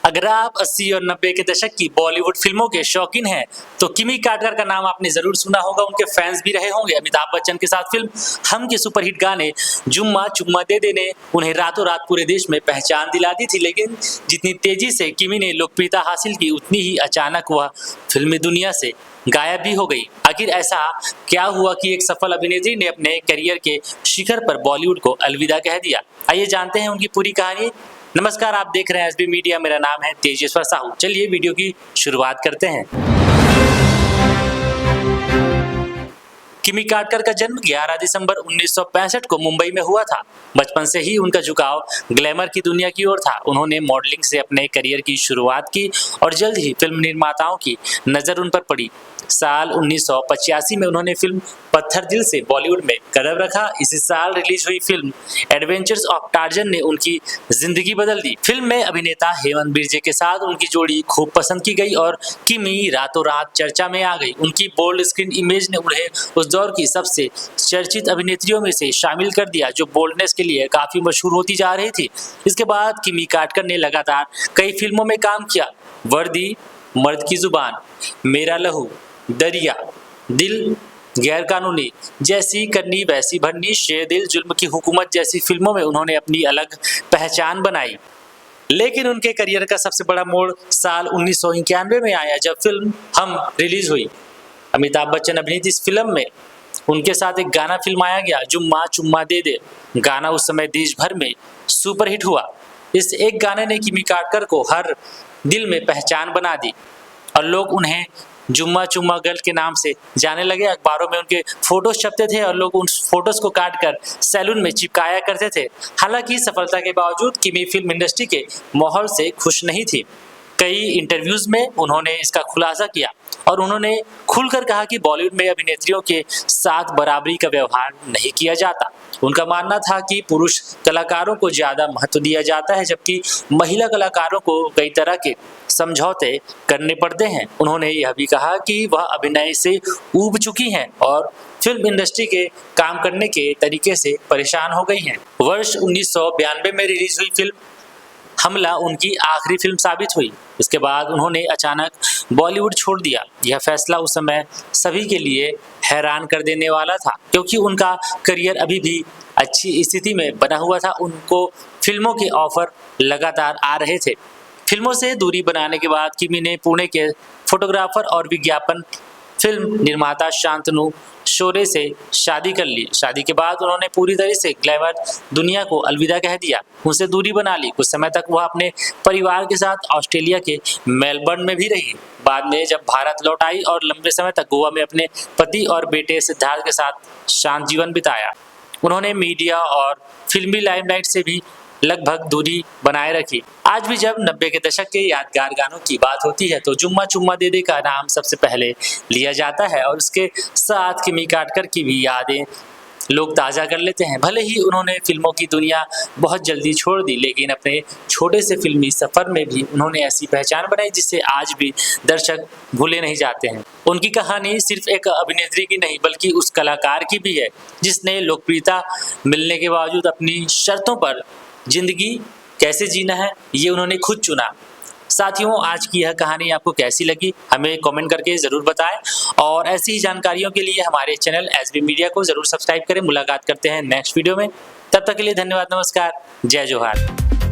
अगर आप 80 और 90 के दशक की बॉलीवुड फिल्मों के शौकीन हैं तो किमी कार्टर का नाम आपने जरूर सुना होगा। उनके फैंस भी रहे होंगे। अमिताभ बच्चन के साथ फिल्म हम के सुपरहिट गाने जुम्मा चुम्मा दे दे ने उन्हें रातों रात पूरे देश में पहचान दिला दी थी। लेकिन जितनी तेजी से किमी ने लोकप्रियता हासिल की उतनी ही अचानक वह फिल्मी दुनिया से गायब भी हो गई। आखिर ऐसा क्या हुआ कि एक सफल अभिनेत्री ने अपने करियर के शिखर पर बॉलीवुड को अलविदा कह दिया? आइए जानते हैं उनकी पूरी कहानी। नमस्कार, आप देख रहे हैं एसबी मीडिया। मेरा नाम है तेजेश्वर साहू। चलिए वीडियो की शुरुआत करते हैं। किमी कार्टर का जन्म 11 दिसंबर 1965 को मुंबई में हुआ था। बचपन से ही उनका झुकाव ग्लैमर की दुनिया की ओर था। उन्होंने मॉडलिंग से अपने करियर की शुरुआत की और जल्द ही फिल्म निर्माताओं की नजर उन पर पड़ी। साल 1985 में उन्होंने फिल्म पत्थर दिल से बॉलीवुड में कदम रखा। इसी साल रिलीज हुई फिल्म एडवेंचर्स ऑफ टार्जन ने उनकी जिंदगी बदल दी। फिल्म में अभिनेता हेमंत बिरजे के साथ उनकी जोड़ी खूब पसंद की गई और किमी रातों रात चर्चा में आ गई। उनकी बोल्ड स्क्रीन इमेज ने उन्हें उस दौर की सबसे चर्चित अभिनेत्रियों में से शामिल कर दिया, जो बोल्डनेस के लिए काफी मशहूर होती जा रही थी। इसके बाद किमी कार्टर ने लगातार कई फिल्मों में काम किया। वर्दी, मर्द की जुबान, मेरा लहू, दरिया, दिल, गैर कानूनी जैसी करनी वैसी भरनी, शेर दिल, जुल्म की हुकूमत जैसी फिल्मों में उन्होंने अपनी अलग पहचान बनाई। लेकिन उनके करियर का सबसे बड़ा मोड़ साल 1991 में आया, जब फिल्म हम रिलीज हुई। अमिताभ बच्चन अभिनीत इस फिल्म में उनके साथ एक गाना फिल्माया गया, जुम्मा चुम्मा दे दे। गाना उस समय देश भर में सुपरहिट हुआ। इस एक गाने ने किमी कार्टर को हर दिल में पहचान बना दी और लोग उन्हें जुम्मा चुम्मा गर्ल के नाम से जाने लगे। अखबारों में उनके फोटोज छपते थे और लोग उन फोटोज को काटकर सैलून में चिपकाया करते थे। हालांकि सफलता के बावजूद किमी फिल्म इंडस्ट्री के माहौल से खुश नहीं थी। कई इंटरव्यूज में उन्होंने इसका खुलासा किया और उन्होंने खुलकर कहा कि बॉलीवुड में अभिनेत्रियों के साथ बराबरी का व्यवहार नहीं किया जाता। उनका मानना था कि पुरुष कलाकारों को ज्यादा महत्व दिया जाता है, जबकि महिला कलाकारों को कई तरह के समझौते करने पड़ते हैं। उन्होंने यह भी कहा कि वह अभिनय से ऊब चुकी हैं और फिल्म इंडस्ट्री के काम करने के तरीके से परेशान हो गई हैं। वर्ष 1992 में रिलीज हुई फिल्म हमला उनकी आखिरी फिल्म साबित हुई। इसके बाद उन्होंने अचानक बॉलीवुड छोड़ दिया। यह फैसला उस समय सभी के लिए हैरान कर देने वाला था, क्योंकि उनका करियर अभी भी अच्छी स्थिति में बना हुआ था। उनको फिल्मों के ऑफर लगातार आ रहे थे। फिल्मों से दूरी बनाने के बाद किमी ने पुणे के फोटोग्राफर और विज्ञापन फिल्म निर्माता शांतनु शोरे से शादी कर ली। शादी के बाद उन्होंने पूरी तरह से ग्लैमर दुनिया को अलविदा कह दिया, उनसे दूरी बना ली। कुछ समय तक वह अपने परिवार के साथ ऑस्ट्रेलिया के मेलबर्न में भी रही। बाद में जब भारत लौट आई और लंबे समय तक गोवा में अपने पति और बेटे सिद्धार्थ के साथ शांत जीवन बिताया। उन्होंने मीडिया और फिल्मी लाइमलाइट से भी लगभग दूरी बनाए रखी। आज भी जब 90 के दशक के यादगार गानों की बात होती है तो जुम्मा चुम्मा दे दे का नाम सबसे पहले लिया जाता है और उसके साथ किमी कार्टर की भी यादें लोग ताज़ा कर लेते हैं। भले ही उन्होंने फिल्मों की दुनिया बहुत जल्दी छोड़ दी, लेकिन अपने छोटे से फिल्मी सफर में भी उन्होंने ऐसी पहचान बनाई जिससे आज भी दर्शक भूले नहीं जाते हैं। उनकी कहानी सिर्फ एक अभिनेत्री की नहीं, बल्कि उस कलाकार की भी है जिसने लोकप्रियता मिलने के बावजूद अपनी शर्तों पर जिंदगी कैसे जीना है ये उन्होंने खुद चुना। साथियों, आज की यह कहानी आपको कैसी लगी हमें कमेंट करके जरूर बताएं और ऐसी ही जानकारियों के लिए हमारे चैनल एसबी मीडिया को जरूर सब्सक्राइब करें। मुलाकात करते हैं नेक्स्ट वीडियो में। तब तक के लिए धन्यवाद, नमस्कार, जय जोहार।